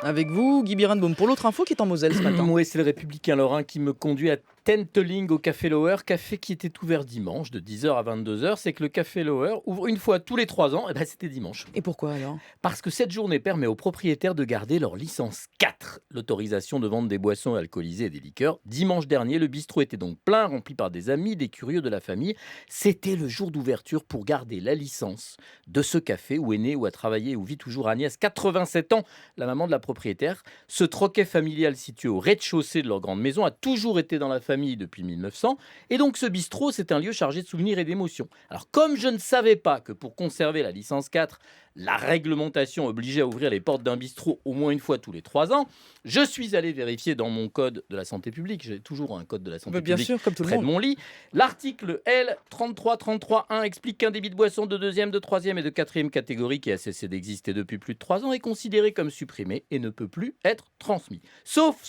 Avec vous, Guy Birenbaum, pour l'autre info qui est en Moselle ce matin. Oui, c'est le Républicain Lorrain qui me conduit à Tenteling au Café Lower, café qui était ouvert dimanche de 10h à 22h. C'est que le Café Lower ouvre une fois tous les 3 ans, et ben c'était dimanche. Et pourquoi alors? Parce que cette journée permet aux propriétaires de garder leur licence 4, l'autorisation de vendre des boissons alcoolisées et des liqueurs. Dimanche dernier, le bistrot était donc plein, rempli par des amis, des curieux de la famille. C'était le jour d'ouverture pour garder la licence de ce café où est née, où a travaillé, où vit toujours Agnès, 87 ans, la maman de la propriétaire. Ce troquet familial situé au rez-de-chaussée de leur grande maison a toujours été dans la famille depuis 1900. Et donc ce bistrot, c'est un lieu chargé de souvenirs et d'émotions. Alors comme je ne savais pas que pour conserver la licence 4, la réglementation obligeait à ouvrir les portes d'un bistrot au moins une fois tous les 3 ans, je suis allé vérifier dans mon code de la santé publique. J'ai toujours un code de la santé Bien publique sûr, comme tout le près de monde. mon lit. L'article L 3333.1 explique qu'un débit de boisson de deuxième, de troisième et de quatrième catégorie qui a cessé d'exister depuis plus de 3 ans est considéré comme supprimé et ne peut plus être transmis. Sauf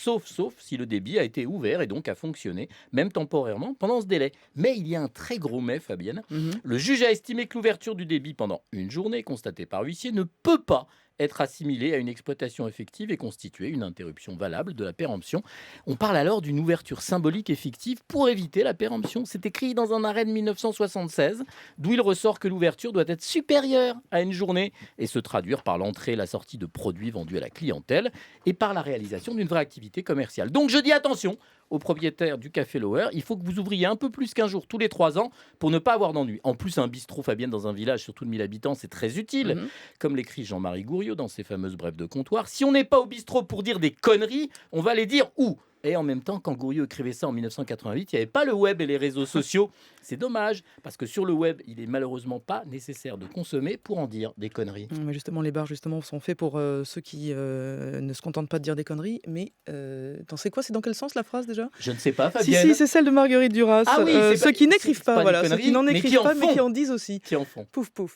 si le débit a été ouvert et donc a fonctionné, même temporairement, pendant ce délai. Mais il y a un très gros mais, Fabienne. Mhm. Le juge a estimé que l'ouverture du débit pendant une journée, constatée par huissier, ne peut pas être assimilée à une exploitation effective et constituer une interruption valable de la péremption. On parle alors d'une ouverture symbolique et fictive pour éviter la péremption. C'est écrit dans un arrêt de 1976, d'où il ressort que l'ouverture doit être supérieure à une journée et se traduire par l'entrée et la sortie de produits vendus à la clientèle et par la réalisation d'une vraie activité commerciale. Donc je dis attention aux propriétaires du Café Lower, il faut que vous ouvriez un peu plus qu'un jour tous les 3 ans pour ne pas avoir d'ennui. En plus, un bistrot, Fabienne, dans un village, surtout de 1000 habitants, c'est très utile. Mhm. Comme l'écrit Jean-Marie Gouriot dans ses fameuses brèves de comptoir, si on n'est pas au bistrot pour dire des conneries, on va les dire où? Et en même temps, quand Gouriot écrivait ça en 1988, il n'y avait pas le web et les réseaux sociaux. C'est dommage, parce que sur le web, il est malheureusement pas nécessaire de consommer pour en dire des conneries. Mais justement, les bars justement sont faits pour ceux qui ne se contentent pas de dire des conneries. Mais c'est quoi? C'est dans quel sens la phrase déjà? Je ne sais pas, Si, Fabienne. si, c'est celle de Marguerite Duras. Ah oui, c'est ceux pas- qui n'écrivent c'est pas, pas des voilà, ceux conneries, qui n'en mais qui écrivent en pas, mais font. qui en disent aussi. Qui en font. Pouf, pouf.